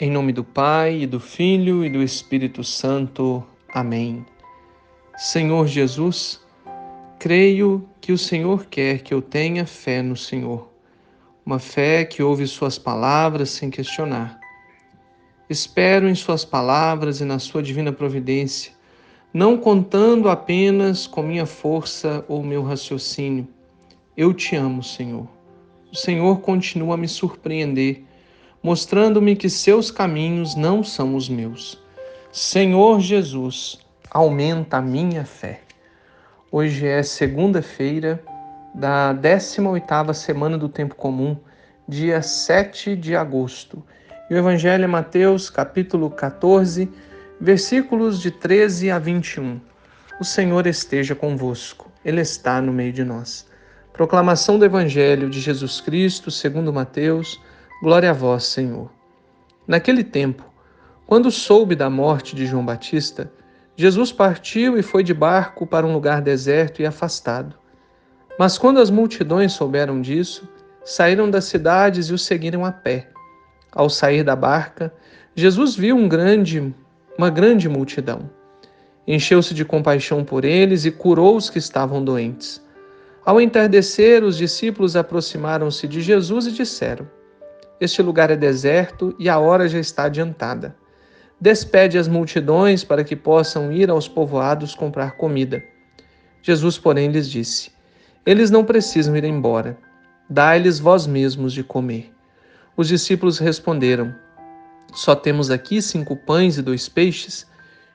Em nome do Pai, e do Filho, e do Espírito Santo. Amém. Senhor Jesus, creio que o Senhor quer que eu tenha fé no Senhor, uma fé que ouve suas palavras sem questionar. Espero em suas palavras e na sua divina providência, não contando apenas com minha força ou meu raciocínio. Eu te amo, Senhor. O Senhor continua a me surpreender, mostrando-me que seus caminhos não são os meus. Senhor Jesus, aumenta a minha fé. Hoje é segunda-feira da 18ª semana do Tempo Comum, dia 7 de agosto. E o Evangelho é Mateus, capítulo 14, versículos de 13 a 21. O Senhor esteja convosco, Ele está no meio de nós. Proclamação do Evangelho de Jesus Cristo, segundo Mateus. Glória a vós, Senhor. Naquele tempo, quando soube da morte de João Batista, Jesus partiu e foi de barco para um lugar deserto e afastado. Mas quando as multidões souberam disso, saíram das cidades e o seguiram a pé. Ao sair da barca, Jesus viu uma grande multidão. Encheu-se de compaixão por eles e curou os que estavam doentes. Ao entardecer, os discípulos aproximaram-se de Jesus e disseram: Este lugar é deserto e a hora já está adiantada. Despede as multidões para que possam ir aos povoados comprar comida. Jesus, porém, lhes disse: Eles não precisam ir embora. Dai-lhes vós mesmos de comer. Os discípulos responderam: Só temos aqui 5 pães e 2 peixes.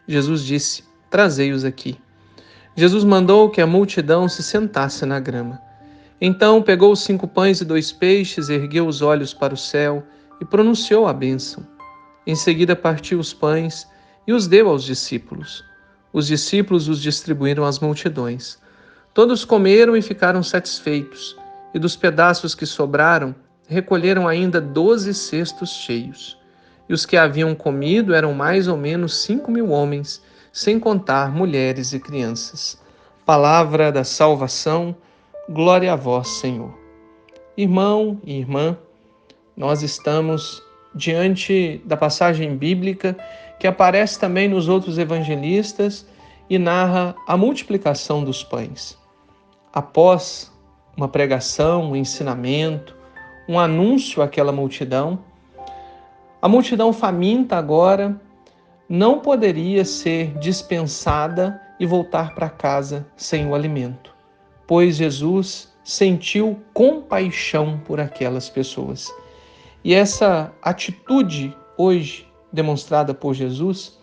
Jesus disse: Trazei-os aqui. Jesus mandou que a multidão se sentasse na grama. Então pegou os 5 pães e 2 peixes, ergueu os olhos para o céu e pronunciou a bênção. Em seguida partiu os pães e os deu aos discípulos. Os discípulos os distribuíram às multidões. Todos comeram e ficaram satisfeitos, e dos pedaços que sobraram, recolheram ainda 12 cestos cheios. E os que haviam comido eram mais ou menos 5.000 homens, sem contar mulheres e crianças. Palavra da salvação, glória a vós, Senhor. Irmão e irmã, nós estamos diante da passagem bíblica que aparece também nos outros evangelistas e narra a multiplicação dos pães. Após uma pregação, um ensinamento, um anúncio àquela multidão, a multidão faminta agora não poderia ser dispensada e voltar para casa sem o alimento, pois Jesus sentiu compaixão por aquelas pessoas. E essa atitude hoje demonstrada por Jesus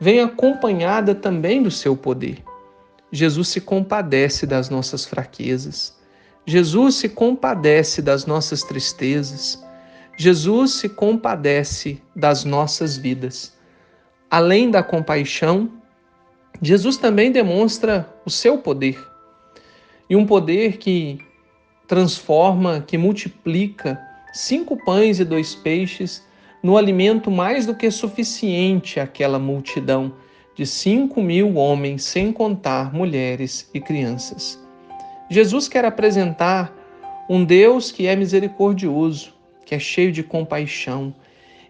vem acompanhada também do seu poder. Jesus se compadece das nossas fraquezas. Jesus se compadece das nossas tristezas. Jesus se compadece das nossas vidas. Além da compaixão, Jesus também demonstra o seu poder. E um poder que transforma, que multiplica 5 pães e 2 peixes no alimento mais do que suficiente àquela multidão de 5.000 homens, sem contar mulheres e crianças. Jesus quer apresentar um Deus que é misericordioso, que é cheio de compaixão,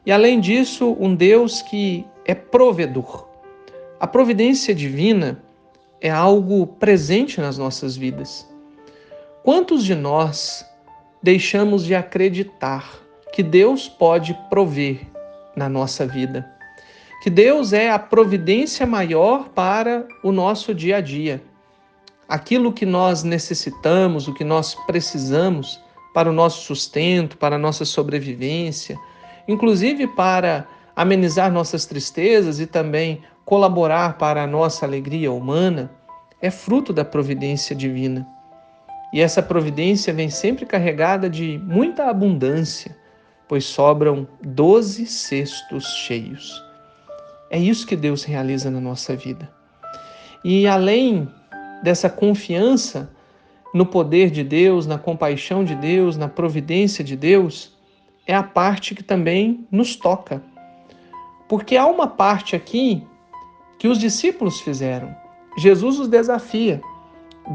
e além disso, um Deus que é provedor. A providência divina é algo presente nas nossas vidas. Quantos de nós deixamos de acreditar que Deus pode prover na nossa vida? Que Deus é a providência maior para o nosso dia a dia. Aquilo que nós necessitamos, o que nós precisamos para o nosso sustento, para a nossa sobrevivência, inclusive para amenizar nossas tristezas e também colaborar para a nossa alegria humana, é fruto da providência divina. E essa providência vem sempre carregada de muita abundância, pois sobram 12 cestos cheios. É isso que Deus realiza na nossa vida. E além dessa confiança no poder de Deus, na compaixão de Deus, na providência de Deus, é a parte que também nos toca. Porque há uma parte aqui que os discípulos fizeram. Jesus os desafia: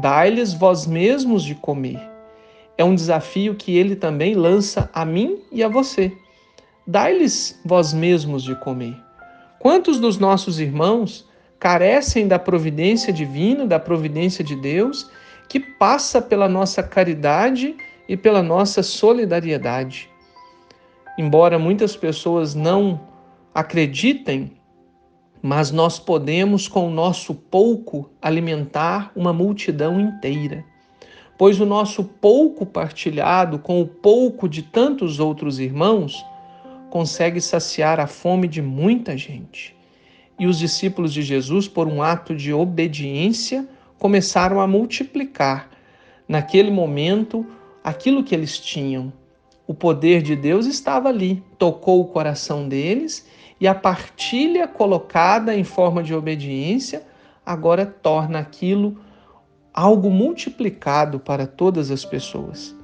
dai-lhes vós mesmos de comer. É um desafio que ele também lança a mim e a você. dai-lhes vós mesmos de comer. Quantos dos nossos irmãos carecem da providência divina, da providência de Deus, que passa pela nossa caridade e pela nossa solidariedade? Embora muitas pessoas não acreditem, mas nós podemos, com o nosso pouco, alimentar uma multidão inteira. Pois o nosso pouco partilhado com o pouco de tantos outros irmãos consegue saciar a fome de muita gente. E os discípulos de Jesus, por um ato de obediência, começaram a multiplicar, naquele momento, aquilo que eles tinham. O poder de Deus estava ali, tocou o coração deles, e a partilha colocada em forma de obediência agora torna aquilo algo multiplicado para todas as pessoas.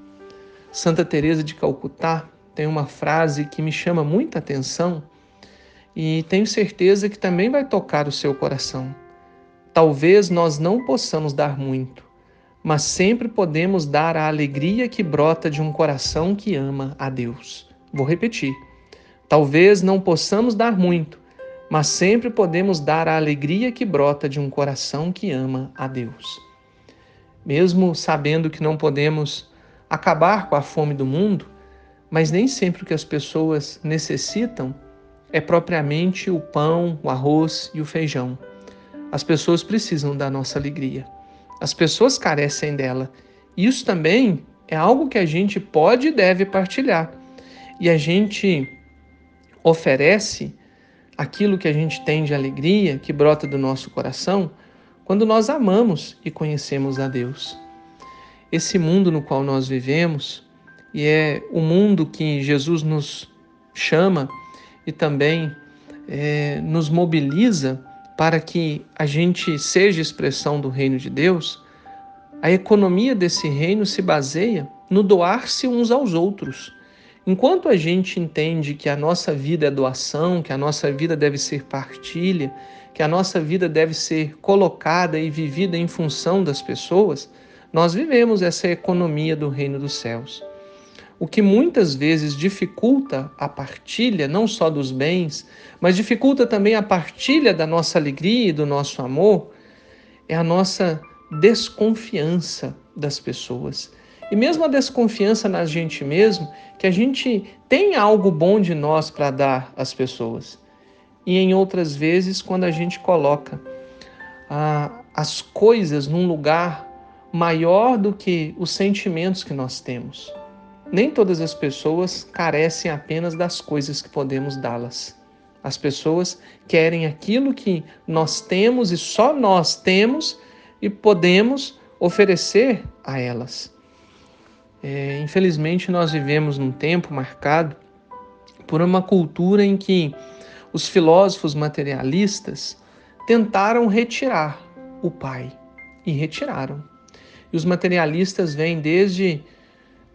Santa Teresa de Calcutá tem uma frase que me chama muita atenção e tenho certeza que também vai tocar o seu coração. Talvez nós não possamos dar muito, mas sempre podemos dar a alegria que brota de um coração que ama a Deus. Vou repetir. Talvez não possamos dar muito, mas sempre podemos dar a alegria que brota de um coração que ama a Deus. Mesmo sabendo que não podemos acabar com a fome do mundo, mas nem sempre o que as pessoas necessitam é propriamente o pão, o arroz e o feijão. As pessoas precisam da nossa alegria. As pessoas carecem dela. E isso também é algo que a gente pode e deve partilhar. E a gente oferece aquilo que a gente tem de alegria, que brota do nosso coração, quando nós amamos e conhecemos a Deus. Esse mundo no qual nós vivemos, e é o mundo que Jesus nos chama e também nos mobiliza para que a gente seja expressão do reino de Deus, a economia desse reino se baseia no doar-se uns aos outros. Enquanto a gente entende que a nossa vida é doação, que a nossa vida deve ser partilha, que a nossa vida deve ser colocada e vivida em função das pessoas, nós vivemos essa economia do reino dos céus. O que muitas vezes dificulta a partilha, não só dos bens, mas dificulta também a partilha da nossa alegria e do nosso amor, é a nossa desconfiança das pessoas. E mesmo a desconfiança na gente mesmo, que a gente tem algo bom de nós para dar às pessoas. E em outras vezes, quando a gente coloca as coisas num lugar maior do que os sentimentos que nós temos. Nem todas as pessoas carecem apenas das coisas que podemos dá-las. As pessoas querem aquilo que nós temos e só nós temos e podemos oferecer a elas. Infelizmente, nós vivemos num tempo marcado por uma cultura em que os filósofos materialistas tentaram retirar o Pai, e retiraram. E os materialistas vêm desde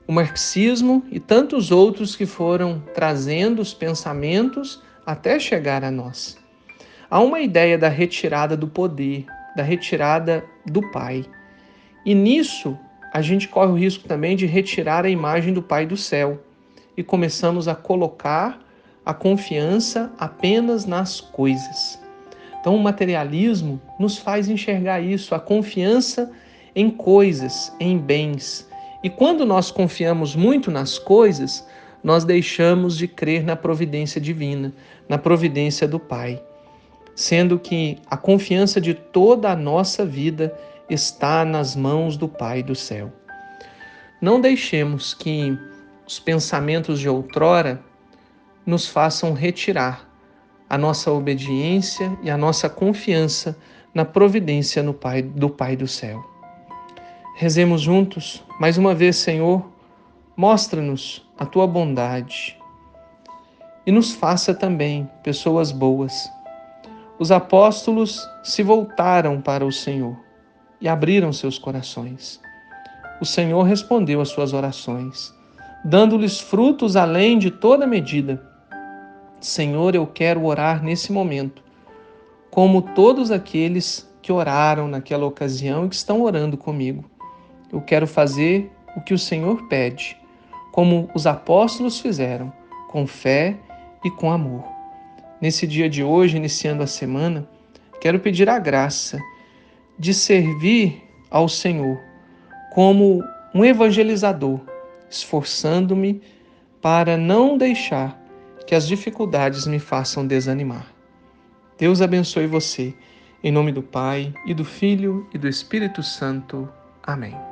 o marxismo e tantos outros que foram trazendo os pensamentos até chegar a nós. Há uma ideia da retirada do poder, da retirada do Pai. E nisso, a gente corre o risco também de retirar a imagem do Pai do céu e começamos a colocar a confiança apenas nas coisas. Então, o materialismo nos faz enxergar isso, a confiança em coisas, em bens. E quando nós confiamos muito nas coisas, nós deixamos de crer na providência divina, na providência do Pai, sendo que a confiança de toda a nossa vida está nas mãos do Pai do céu. Não deixemos que os pensamentos de outrora nos façam retirar a nossa obediência e a nossa confiança na providência do Pai do céu. Rezemos juntos, mais uma vez, Senhor, mostra-nos a Tua bondade e nos faça também pessoas boas. Os apóstolos se voltaram para o Senhor e abriram seus corações. O Senhor respondeu às suas orações, dando-lhes frutos além de toda medida. Senhor, eu quero orar nesse momento, como todos aqueles que oraram naquela ocasião e que estão orando comigo. Eu quero fazer o que o Senhor pede, como os apóstolos fizeram, com fé e com amor. Nesse dia de hoje, iniciando a semana, quero pedir a graça de servir ao Senhor como um evangelizador, esforçando-me para não deixar que as dificuldades me façam desanimar. Deus abençoe você. Em nome do Pai, e do Filho, e do Espírito Santo. Amém.